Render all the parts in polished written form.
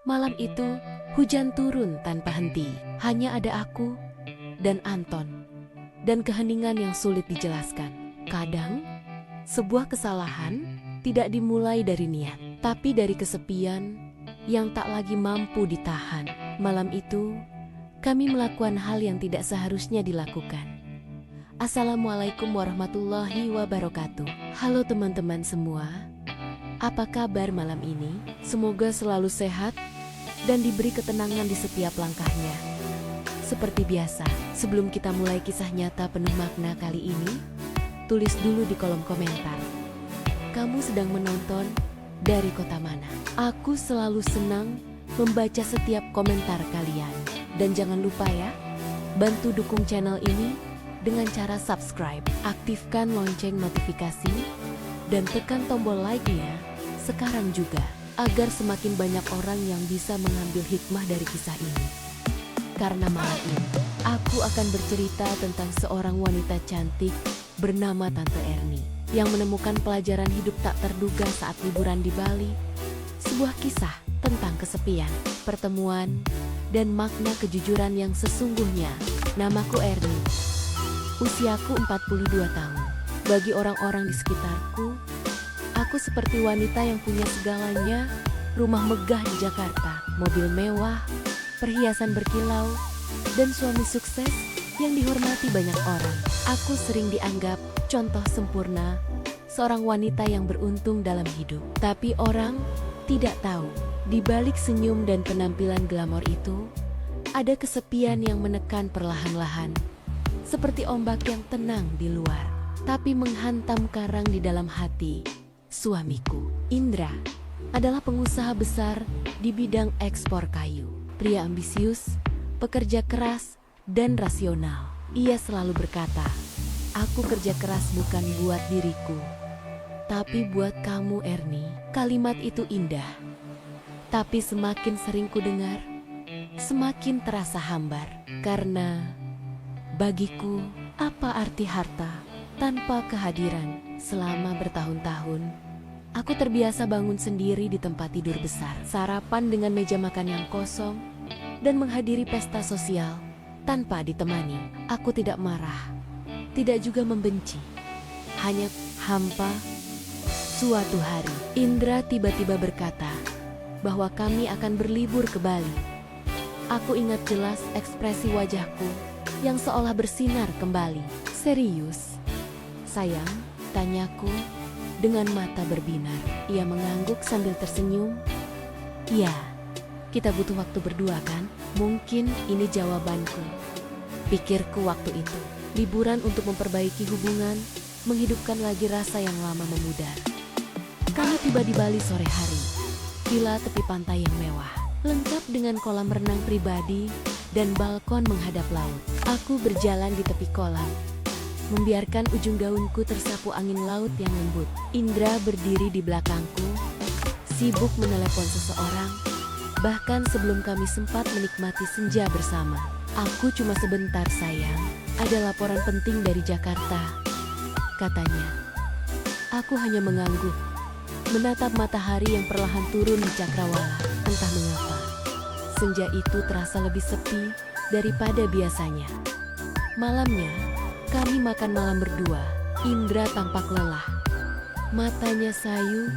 Malam itu, hujan turun tanpa henti. Hanya ada aku dan Anton. Dan keheningan yang sulit dijelaskan. Kadang, sebuah kesalahan tidak dimulai dari niat, tapi dari kesepian yang tak lagi mampu ditahan. Malam itu, kami melakukan hal yang tidak seharusnya dilakukan. Assalamualaikum warahmatullahi wabarakatuh. Halo teman-teman semua. Apa kabar malam ini? Semoga selalu sehat dan diberi ketenangan di setiap langkahnya. Seperti biasa, sebelum kita mulai kisah nyata penuh makna kali ini, tulis dulu di kolom komentar. Kamu sedang menonton dari kota mana? Aku selalu senang membaca setiap komentar kalian. Dan jangan lupa ya, bantu dukung channel ini dengan cara subscribe, aktifkan lonceng notifikasi, dan tekan tombol like-nya sekarang juga, agar semakin banyak orang yang bisa mengambil hikmah dari kisah ini. Karena malam ini, aku akan bercerita tentang seorang wanita cantik bernama Tante Erni, yang menemukan pelajaran hidup tak terduga saat liburan di Bali. Sebuah kisah tentang kesepian, pertemuan, dan makna kejujuran yang sesungguhnya. Namaku Erni. Usiaku 42 tahun. Bagi orang-orang di sekitarku, aku seperti wanita yang punya segalanya, rumah megah di Jakarta, mobil mewah, perhiasan berkilau, dan suami sukses yang dihormati banyak orang. Aku sering dianggap contoh sempurna, seorang wanita yang beruntung dalam hidup. Tapi orang tidak tahu, di balik senyum dan penampilan glamor itu, ada kesepian yang menekan perlahan-lahan. Seperti ombak yang tenang di luar, tapi menghantam karang di dalam hati. Suamiku, Indra, adalah pengusaha besar di bidang ekspor kayu. Pria ambisius, pekerja keras, dan rasional. Ia selalu berkata, "Aku kerja keras bukan buat diriku, tapi buat kamu, Erni." Kalimat itu indah, tapi semakin sering ku dengar, semakin terasa hambar. Karena bagiku, apa arti harta tanpa kehadiran? Selama bertahun-tahun, aku terbiasa bangun sendiri di tempat tidur besar, sarapan dengan meja makan yang kosong, dan menghadiri pesta sosial tanpa ditemani. Aku tidak marah, tidak juga membenci, hanya hampa. Suatu hari, Indra tiba-tiba berkata bahwa kami akan berlibur ke Bali. Aku ingat jelas ekspresi wajahku yang seolah bersinar kembali. "Serius, sayang?" tanyaku dengan mata berbinar. Ia mengangguk sambil tersenyum. "Iya, kita butuh waktu berdua kan?" Mungkin ini jawabanku, pikirku waktu itu. Liburan untuk memperbaiki hubungan, menghidupkan lagi rasa yang lama memudar. Kami tiba di Bali sore hari. Villa tepi pantai yang mewah, lengkap dengan kolam renang pribadi dan balkon menghadap laut. Aku berjalan di tepi kolam, membiarkan ujung daunku tersapu angin laut yang lembut. Indra berdiri di belakangku, sibuk menelepon seseorang, bahkan sebelum kami sempat menikmati senja bersama. "Aku cuma sebentar sayang, ada laporan penting dari Jakarta," katanya. Aku hanya mengangguk, menatap matahari yang perlahan turun di cakrawala. Entah mengapa, senja itu terasa lebih sepi daripada biasanya. Malamnya, kami makan malam berdua. Indra tampak lelah, matanya sayu,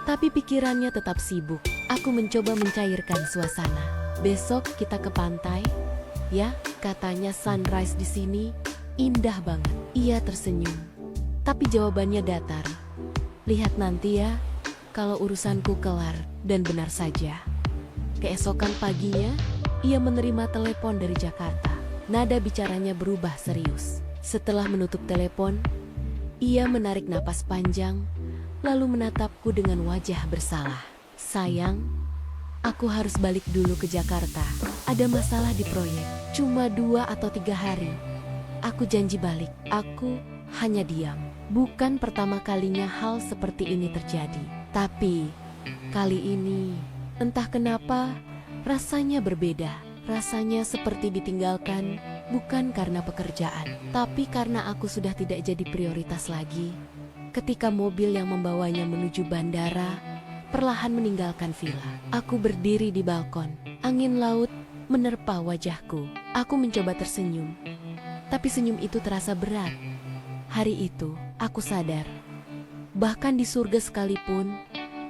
tapi pikirannya tetap sibuk. Aku mencoba mencairkan suasana. "Besok kita ke pantai, ya?" katanya. "Sunrise di sini indah banget." Ia tersenyum, tapi jawabannya datar. "Lihat nanti ya, kalau urusanku kelar." Dan benar saja, keesokan paginya, ia menerima telepon dari Jakarta. Nada bicaranya berubah serius. Setelah menutup telepon, ia menarik napas panjang, lalu menatapku dengan wajah bersalah. "Sayang, aku harus balik dulu ke Jakarta. Ada masalah di proyek. Cuma 2 atau 3 hari. Aku janji balik." Aku hanya diam. Bukan pertama kalinya hal seperti ini terjadi. Tapi kali ini, entah kenapa, rasanya berbeda. Rasanya seperti ditinggalkan, bukan karena pekerjaan, tapi karena aku sudah tidak jadi prioritas lagi. Ketika mobil yang membawanya menuju bandara perlahan meninggalkan villa. Aku berdiri di balkon. Angin laut menerpa wajahku. Aku mencoba tersenyum, tapi senyum itu terasa berat. Hari itu, aku sadar, bahkan di surga sekalipun,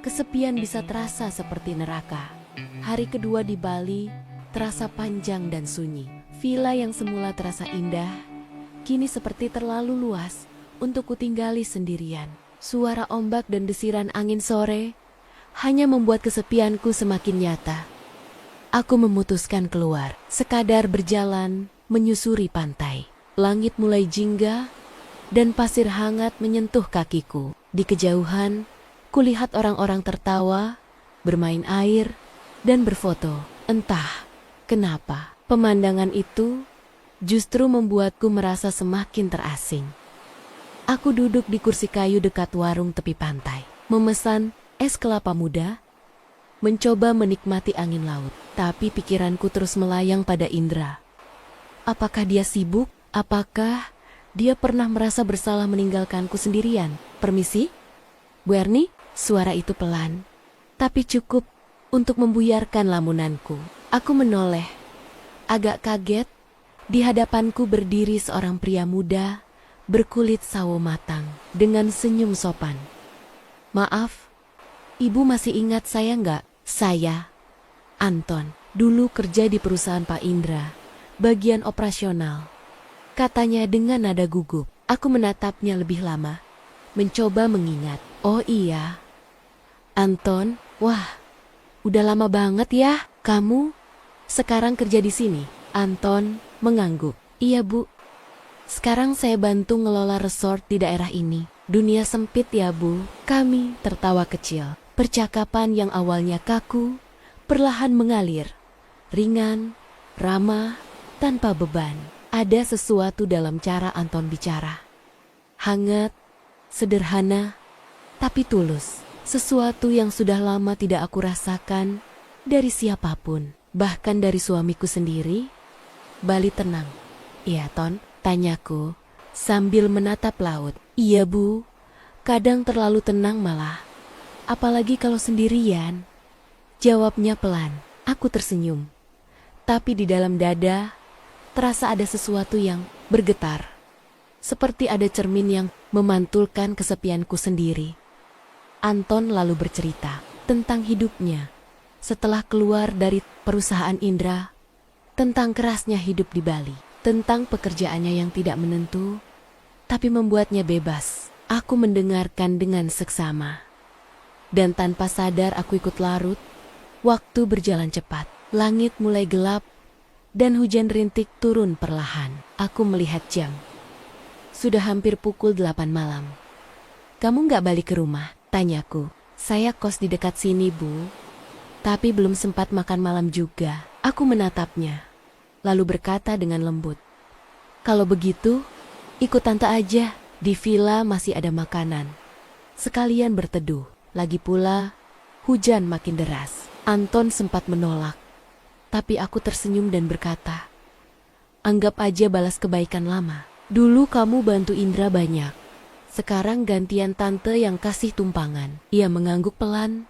kesepian bisa terasa seperti neraka. Hari kedua di Bali terasa panjang dan sunyi. Villa yang semula terasa indah, kini seperti terlalu luas untuk kutinggali sendirian. Suara ombak dan desiran angin sore hanya membuat kesepianku semakin nyata. Aku memutuskan keluar, sekadar berjalan, menyusuri pantai. Langit mulai jingga, dan pasir hangat menyentuh kakiku. Di kejauhan, kulihat orang-orang tertawa, bermain air, dan berfoto. Entah kenapa, pemandangan itu justru membuatku merasa semakin terasing. Aku duduk di kursi kayu dekat warung tepi pantai, memesan es kelapa muda, mencoba menikmati angin laut. Tapi pikiranku terus melayang pada Indra. Apakah dia sibuk? Apakah dia pernah merasa bersalah meninggalkanku sendirian? Permisi? Bu Erni? Suara itu pelan, tapi cukup untuk membuyarkan lamunanku. Aku menoleh. Agak kaget, di hadapanku berdiri seorang pria muda berkulit sawo matang dengan senyum sopan. Maaf, ibu masih ingat saya nggak? Saya, Anton, dulu kerja di perusahaan Pak Indra, bagian operasional. Katanya dengan nada gugup. Aku menatapnya lebih lama, mencoba mengingat. Oh iya, Anton, wah, udah lama banget ya kamu sekarang kerja di sini. Anton mengangguk. Iya Bu, sekarang saya bantu ngelola resort di daerah ini. Dunia sempit ya Bu. Kami tertawa kecil. Percakapan yang awalnya kaku perlahan mengalir, ringan, ramah, tanpa beban. Ada sesuatu dalam cara Anton bicara. Hangat, sederhana, tapi tulus. Sesuatu yang sudah lama tidak aku rasakan dari siapapun, bahkan dari suamiku sendiri. Bali tenang. Iya Ton, tanyaku sambil menatap laut. Iya Bu, kadang terlalu tenang malah. Apalagi kalau sendirian. Jawabnya pelan. Aku tersenyum. Tapi di dalam dada terasa ada sesuatu yang bergetar. Seperti ada cermin yang memantulkan kesepianku sendiri. Anton lalu bercerita tentang hidupnya setelah keluar dari perusahaan Indra, tentang kerasnya hidup di Bali, tentang pekerjaannya yang tidak menentu, tapi membuatnya bebas. Aku mendengarkan dengan seksama. Dan tanpa sadar aku ikut larut. Waktu berjalan cepat. Langit mulai gelap dan hujan rintik turun perlahan. Aku melihat jam. Sudah hampir pukul 8 malam. Kamu nggak balik ke rumah? Tanyaku. Saya kos di dekat sini Bu, tapi belum sempat makan malam juga. Aku menatapnya, lalu berkata dengan lembut. Kalau begitu, ikut tante aja. Di villa masih ada makanan. Sekalian berteduh. Lagi pula, hujan makin deras. Anton sempat menolak, tapi aku tersenyum dan berkata, anggap aja balas kebaikan lama. Dulu kamu bantu Indra banyak. Sekarang gantian tante yang kasih tumpangan. Ia mengangguk pelan,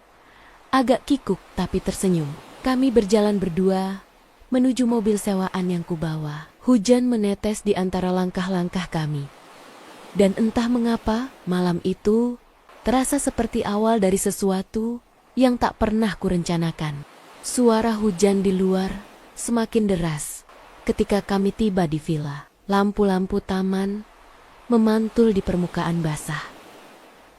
agak kikuk tapi tersenyum. Kami berjalan berdua menuju mobil sewaan yang kubawa. Hujan menetes di antara langkah-langkah kami. Dan entah mengapa, malam itu terasa seperti awal dari sesuatu yang tak pernah kurencanakan. Suara hujan di luar semakin deras ketika kami tiba di villa. Lampu-lampu taman memantul di permukaan basah,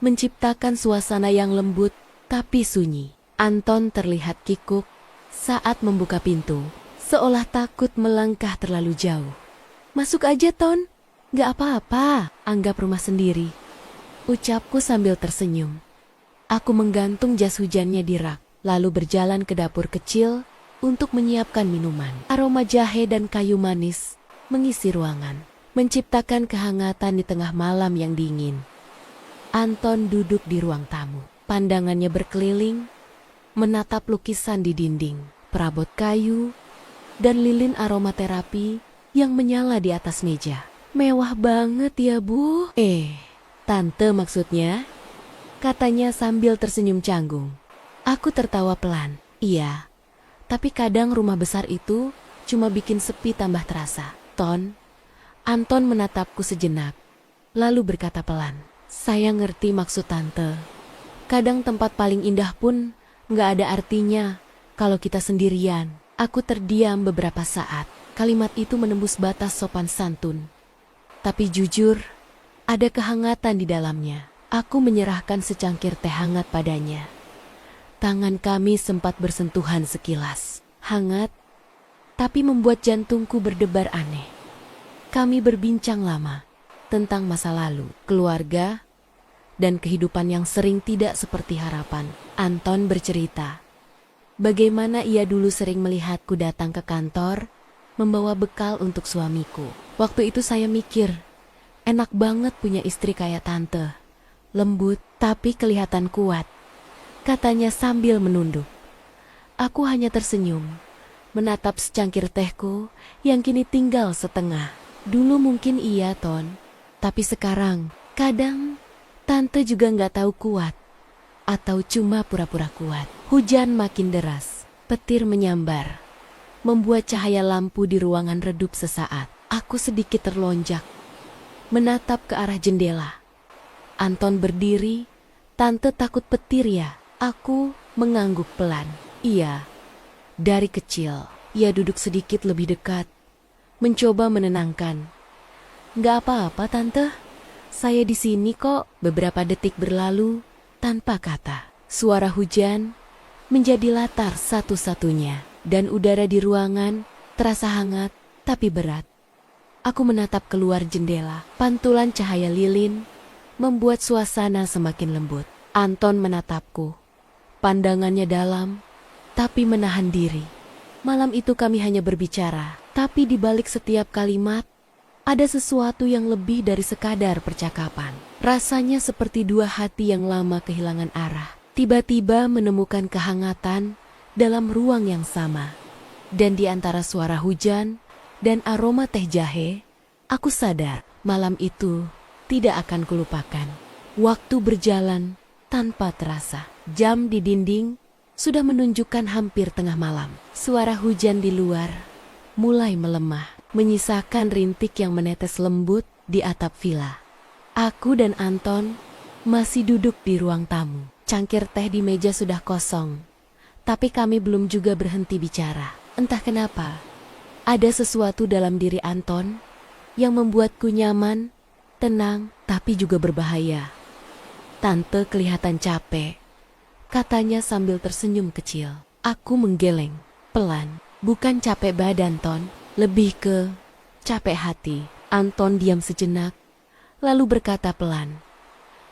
menciptakan suasana yang lembut tapi sunyi. Anton terlihat kikuk saat membuka pintu, seolah takut melangkah terlalu jauh. Masuk aja Ton, gak apa-apa, anggap rumah sendiri, ucapku sambil tersenyum. Aku menggantung jas hujannya di rak, lalu berjalan ke dapur kecil untuk menyiapkan minuman. Aroma jahe dan kayu manis mengisi ruangan, menciptakan kehangatan di tengah malam yang dingin. Anton duduk di ruang tamu. Pandangannya berkeliling, menatap lukisan di dinding, perabot kayu, dan lilin aromaterapi yang menyala di atas meja. Mewah banget ya Bu. Tante maksudnya, katanya sambil tersenyum canggung. Aku tertawa pelan. Iya, tapi kadang rumah besar itu cuma bikin sepi tambah terasa. Ton, Anton menatapku sejenak, lalu berkata pelan. Saya ngerti maksud tante. Kadang tempat paling indah pun nggak ada artinya kalau kita sendirian. Aku terdiam beberapa saat. Kalimat itu menembus batas sopan santun. Tapi jujur, ada kehangatan di dalamnya. Aku menyerahkan secangkir teh hangat padanya. Tangan kami sempat bersentuhan sekilas. Hangat, tapi membuat jantungku berdebar aneh. Kami berbincang lama tentang masa lalu, keluarga, dan kehidupan yang sering tidak seperti harapan. Anton bercerita bagaimana ia dulu sering melihatku datang ke kantor, membawa bekal untuk suamiku. Waktu itu saya mikir, enak banget punya istri kayak tante. Lembut, tapi kelihatan kuat, katanya sambil menunduk. Aku hanya tersenyum, menatap secangkir tehku yang kini tinggal setengah. Dulu mungkin iya, Ton, tapi sekarang kadang tante juga nggak tahu kuat atau cuma pura-pura kuat. Hujan makin deras, petir menyambar, membuat cahaya lampu di ruangan redup sesaat. Aku sedikit terlonjak, menatap ke arah jendela. Anton berdiri. Tante takut petir ya? Aku mengangguk pelan. Iya, dari kecil. Ia duduk sedikit lebih dekat, mencoba menenangkan. Nggak apa-apa tante, saya di sini kok. Beberapa detik berlalu tanpa kata. Suara hujan menjadi latar satu-satunya, dan udara di ruangan terasa hangat tapi berat. Aku menatap keluar jendela. Pantulan cahaya lilin membuat suasana semakin lembut. Anton menatapku. Pandangannya dalam, tapi menahan diri. Malam itu kami hanya berbicara, tapi di balik setiap kalimat, ada sesuatu yang lebih dari sekadar percakapan. Rasanya seperti dua hati yang lama kehilangan arah. Tiba-tiba menemukan kehangatan dalam ruang yang sama. Dan di antara suara hujan dan aroma teh jahe, aku sadar malam itu tidak akan kulupakan. Waktu berjalan tanpa terasa. Jam di dinding sudah menunjukkan hampir tengah malam. Suara hujan di luar mulai melemah, menyisakan rintik yang menetes lembut di atap villa. Aku dan Anton masih duduk di ruang tamu. Cangkir teh di meja sudah kosong, tapi kami belum juga berhenti bicara. Entah kenapa, ada sesuatu dalam diri Anton yang membuatku nyaman, tenang, tapi juga berbahaya. Tante kelihatan capek, katanya sambil tersenyum kecil. Aku menggeleng, pelan. Bukan capek badan, Ton, lebih ke capek hati. Anton diam sejenak, lalu berkata pelan.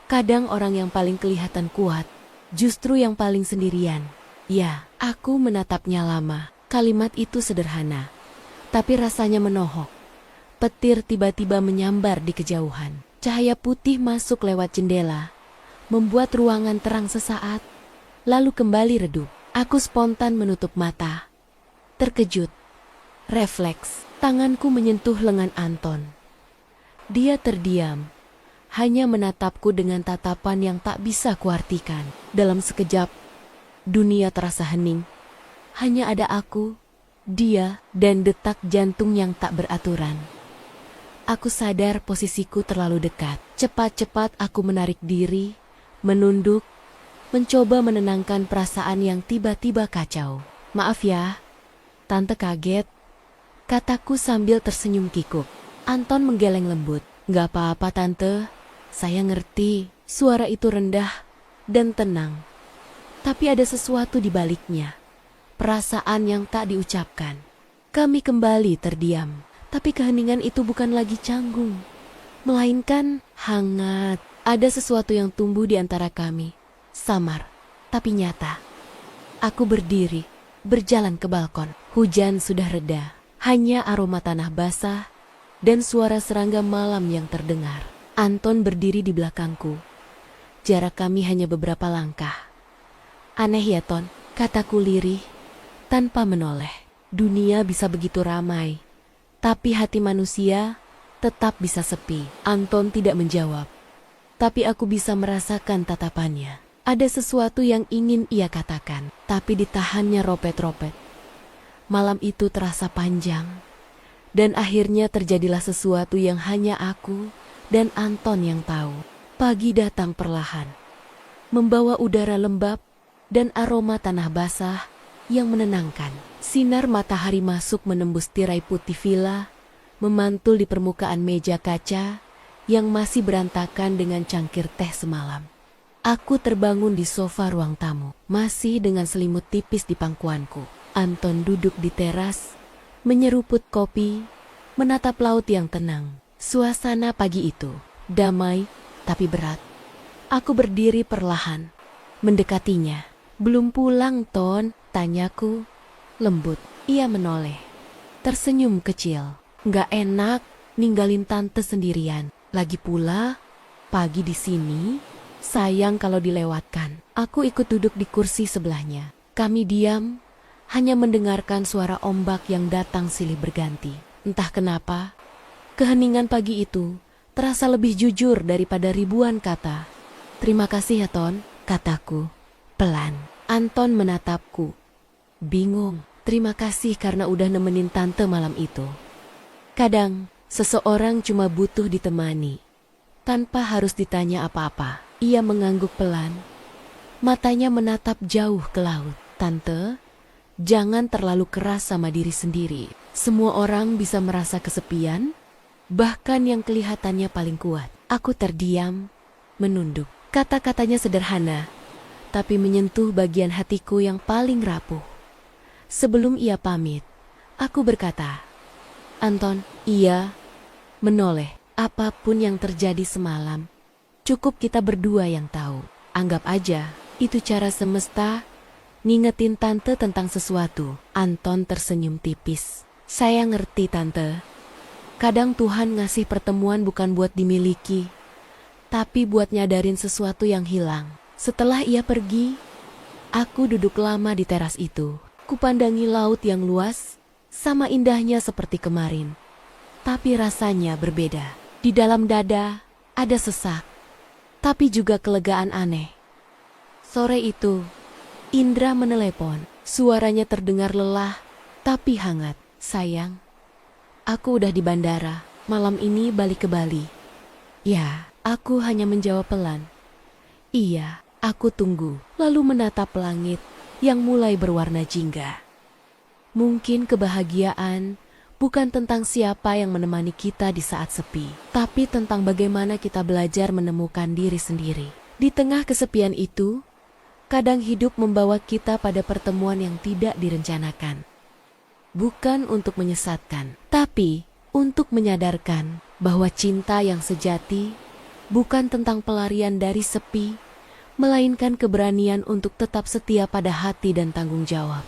Kadang orang yang paling kelihatan kuat, justru yang paling sendirian. Ya, aku menatapnya lama. Kalimat itu sederhana, tapi rasanya menohok. Petir tiba-tiba menyambar di kejauhan. Cahaya putih masuk lewat jendela, membuat ruangan terang sesaat, lalu kembali redup. Aku spontan menutup mata. Terkejut, refleks, tanganku menyentuh lengan Anton. Dia terdiam, hanya menatapku dengan tatapan yang tak bisa kuartikan. Dalam sekejap, dunia terasa hening. Hanya ada aku, dia, dan detak jantung yang tak beraturan. Aku sadar posisiku terlalu dekat. Cepat-cepat aku menarik diri, menunduk, mencoba menenangkan perasaan yang tiba-tiba kacau. Maaf ya, tante kaget, kataku sambil tersenyum kikuk. Anton menggeleng lembut. Gak apa-apa tante, saya ngerti. Suara itu rendah dan tenang, tapi ada sesuatu di baliknya. Perasaan yang tak diucapkan. Kami kembali terdiam, tapi keheningan itu bukan lagi canggung, melainkan hangat. Ada sesuatu yang tumbuh di antara kami, samar, tapi nyata. Aku berdiri, berjalan ke balkon. Hujan sudah reda, hanya aroma tanah basah dan suara serangga malam yang terdengar. Anton berdiri di belakangku. Jarak kami hanya beberapa langkah. Aneh ya, Ton, kataku lirih, tanpa menoleh. Dunia bisa begitu ramai, tapi hati manusia tetap bisa sepi. Anton tidak menjawab, tapi aku bisa merasakan tatapannya. Ada sesuatu yang ingin ia katakan, tapi ditahannya ropet-ropet. Malam itu terasa panjang, dan akhirnya terjadilah sesuatu yang hanya aku dan Anton yang tahu. Pagi datang perlahan, membawa udara lembab dan aroma tanah basah yang menenangkan. Sinar matahari masuk menembus tirai putih villa, memantul di permukaan meja kaca yang masih berantakan dengan cangkir teh semalam. Aku terbangun di sofa ruang tamu, masih dengan selimut tipis di pangkuanku. Anton duduk di teras, menyeruput kopi, menatap laut yang tenang. Suasana pagi itu damai tapi berat. Aku berdiri perlahan, mendekatinya. "Belum pulang, Ton?" tanyaku, lembut. Ia menoleh, tersenyum kecil. "Nggak enak ninggalin tante sendirian. Lagi pula, pagi di sini, sayang kalau dilewatkan." Aku ikut duduk di kursi sebelahnya. Kami diam, hanya mendengarkan suara ombak yang datang silih berganti. Entah kenapa, keheningan pagi itu terasa lebih jujur daripada ribuan kata. "Terima kasih ya, Ton," kataku, pelan. Anton menatapku, bingung. "Terima kasih karena udah nemenin tante malam itu." Kadang, seseorang cuma butuh ditemani, tanpa harus ditanya apa-apa. Ia mengangguk pelan, matanya menatap jauh ke laut. "Tante, jangan terlalu keras sama diri sendiri. Semua orang bisa merasa kesepian, bahkan yang kelihatannya paling kuat." Aku terdiam, menunduk. Kata-katanya sederhana, tapi menyentuh bagian hatiku yang paling rapuh. Sebelum ia pamit, aku berkata, "Anton." Ia menoleh. "Apapun yang terjadi semalam, cukup kita berdua yang tahu. Anggap aja, itu cara semesta ngingetin tante tentang sesuatu." Anton tersenyum tipis. "Saya ngerti, tante. Kadang Tuhan ngasih pertemuan bukan buat dimiliki, tapi buat nyadarin sesuatu yang hilang." Setelah ia pergi, aku duduk lama di teras itu. Kupandangi laut yang luas, sama indahnya seperti kemarin. Tapi rasanya berbeda. Di dalam dada ada sesak, tapi juga kelegaan aneh. Sore itu, Indra menelepon. Suaranya terdengar lelah, tapi hangat. "Sayang, aku udah di bandara. Malam ini balik ke Bali." "Ya," aku hanya menjawab pelan. "Iya, aku tunggu." Lalu menatap langit yang mulai berwarna jingga. Mungkin kebahagiaan bukan tentang siapa yang menemani kita di saat sepi, tapi tentang bagaimana kita belajar menemukan diri sendiri. Di tengah kesepian itu, kadang hidup membawa kita pada pertemuan yang tidak direncanakan. Bukan untuk menyesatkan, tapi untuk menyadarkan bahwa cinta yang sejati bukan tentang pelarian dari sepi, melainkan keberanian untuk tetap setia pada hati dan tanggung jawab.